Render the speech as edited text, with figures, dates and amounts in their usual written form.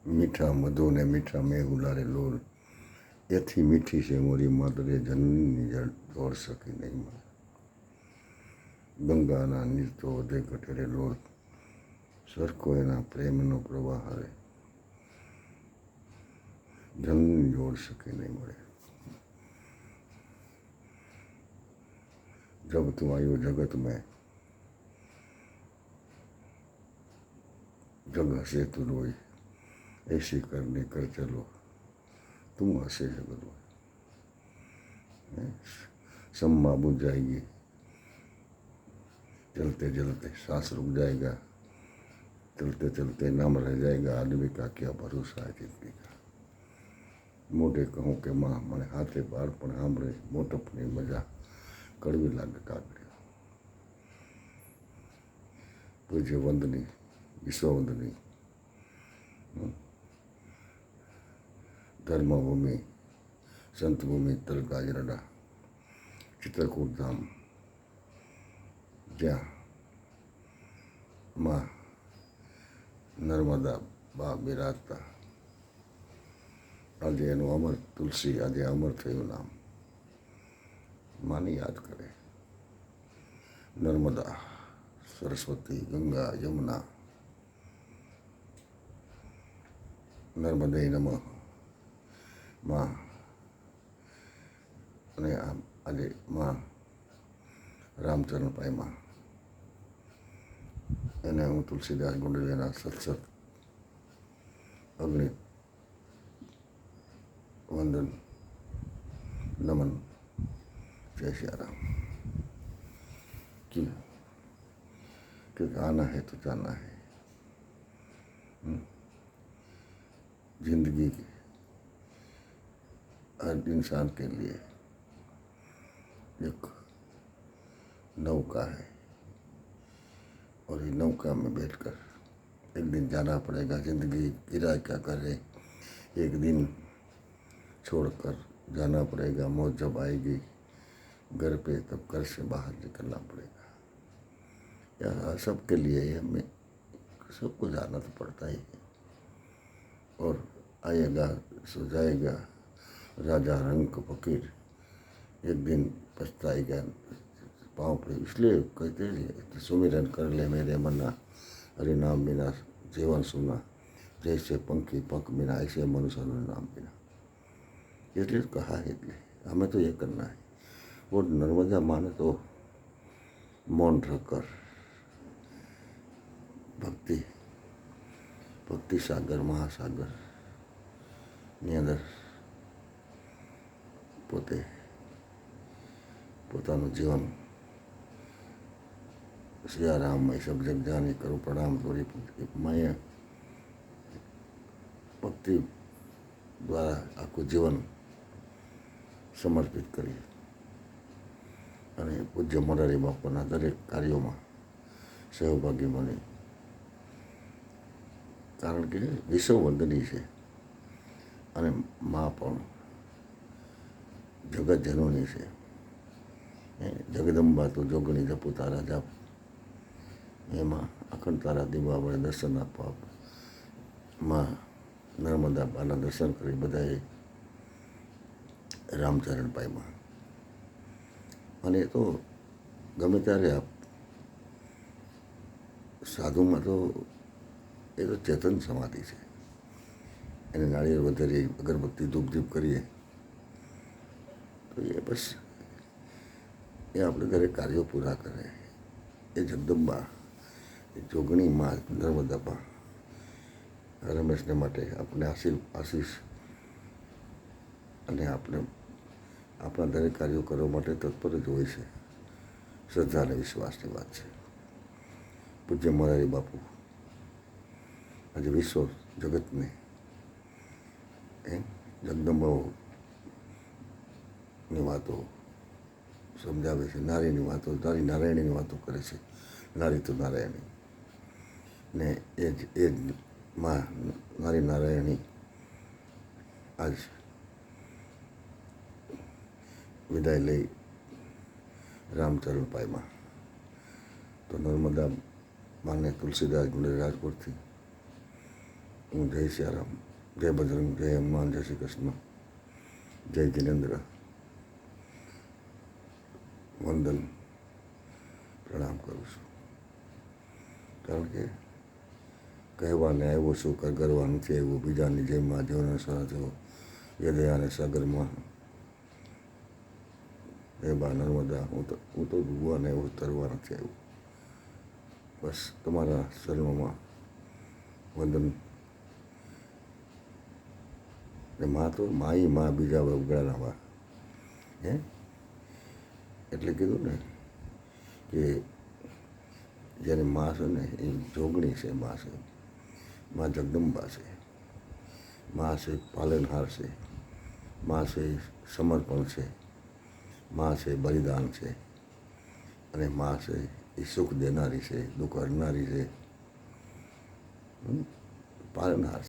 મીઠા મધુ ને મીઠા મેં ઉલારે લોલ, એથી મીઠી છે મોરી માતરે જનની જળ દોડ શકી નહીં મળે. ગંગાના નીર તો વધે ઘટે રે લોલ, સરખો એના પ્રેમનો પ્રવાહ હરે જનની જોડ શકે નહીં મળે. जब तुम आयो जगत में जग हसे तू रोई, ऐसी करने कर चलो तुम हसे जग रोई. सम्मा बुझ जाएगी, चलते चलते सांस रुक जाएगा, चलते चलते नाम रह जाएगा, आदमी का क्या भरोसा है जिंदगी का. मोटे कहूँ के माँ મને હાથે બાળપણ સાંભળે મોટપની મજા કડવી લાગે કાગડી. પૂજ્ય વંદની વિશ્વવંદની ધર્મભૂમિ સંતભૂમિ તલગાજરડા ચિત્રકૂટ ધામ, જ્યાં માં નર્મદા બા બિરાજતા. આજે એનું અમર તુલસી આજે અમર થયું નામ. માને યાદ કરે નર્મદા સરસ્વતી ગંગા યમુના. નર્મદે નમઃ માં. અને આજે માં રામચરણ પાઈમાં એને હું તુલસીદાસ ગુંડલિયાના સત્સત અગ્નિ वंदन नमन जय श्री राम. क्यों? क्योंकि आना है तो जाना है. जिंदगी हर इंसान के लिए एक नौका है और ये नौका में बैठकर एक दिन जाना पड़ेगा. जिंदगी किराए क्या करे, एक दिन छोड़कर जाना पड़ेगा. मौत जब आएगी घर पे तब घर से बाहर निकलना पड़ेगा. यार सबके लिए हमें सबको जाना तो पड़ता ही है. और आएगा सो जाएगा राजा रंग फकीर, एक दिन पछताएगा पाँव पे. इसलिए कहते हैं सुमिरन कर ले मेरे मना, हरि नाम बिना जीवन सुना, जैसे पंखी पंख बिना ऐसे मनुष्य नाम बिना. इसलिए कहा है कि हमें तो ये करना है. वो नर्मदा माँ ने तो मौन रखकर भक्ति भक्ति सागर महासागर ની અંદર પોતે પોતાનું જીવન સિયારામ મેં સબ જગ જાની કરું પ્રણામ તોરી મેં ભક્તિ દ્વારા આખું જીવન સમર્પિત કરી અને પૂજ્ય મોરારી બાપુના દરેક કાર્યોમાં સહભાગી બની. કારણ કે વિશ્વવંદની છે અને મા પણ જગત જનોની છે. જગદંબા તો જોગણી જપુ તારા જાપ, એમાં અખંડ તારા દીવા વડે દર્શન આપવા માં નર્મદા બાના દર્શન કરી બધાએ રામચરણ પાઈમાં. અને એ તો ગમે ત્યારે આપ સાધુમાં તો એ તો ચેતન સમાધિ છે. એને નાળિયેર વધારી અગરબત્તી ધૂપધીપ કરીએ તો એ બસ એ આપણે દરેક કાર્યો પૂરા કરે. એ જગદંબા એ જોગણી માં નર્મદા બા રમેશને માટે આપણે આશીષ અને આપણે આપણા દરેક કાર્યો કરવા માટે તત્પર જ હોય છે. શ્રદ્ધા અને વિશ્વાસની વાત છે. પૂજ્ય મોરારી બાપુ આજે વિશ્વ જગતને જગદંબાઓની વાતો સમજાવે છે. નારીની વાતો, નારી નારાયણીની વાતો કરે છે. નારી તો નારાયણી ને એ જ માં નારી નારાયણી આજ વિદાય લઈ રામચરણ પાઈમાં. તો નર્મદા માને તુલસીદાસ ગુંડે રાજકોટથી હું જય સિયારામ, જય બજરંગ, જય હનુમાન, જય શ્રી કૃષ્ણ, જય જિનેન્દ્ર. વંદન પ્રણામ કરું છું. કારણ કે કહેવાને આવ્યો છું કે ગરવા નથી આવ્યો, બીજાની જેમમાં જીવન સાજો એ દયાને સાગરમાં એ બા નર્મદા. હું તો ડૂબવાને આવ્યો, તરવા નથી આવ્યો. બસ તમારા ચરણોમાં વંદન. ને માં તો માઈ માં બીજા વગડાના વા હે. એટલે કીધું ને કે જ્યારે માં છે ને એ જોગણી છે, માં છે, માં જગદંબા છે, માં છે પાલનહાર છે, માં છે સમર્પણ છે, માં છે બલિદાન છે, અને માં છે એ સુખ દેનારી છે, દુઃખ હરનારી છે, પાલનહાર છે.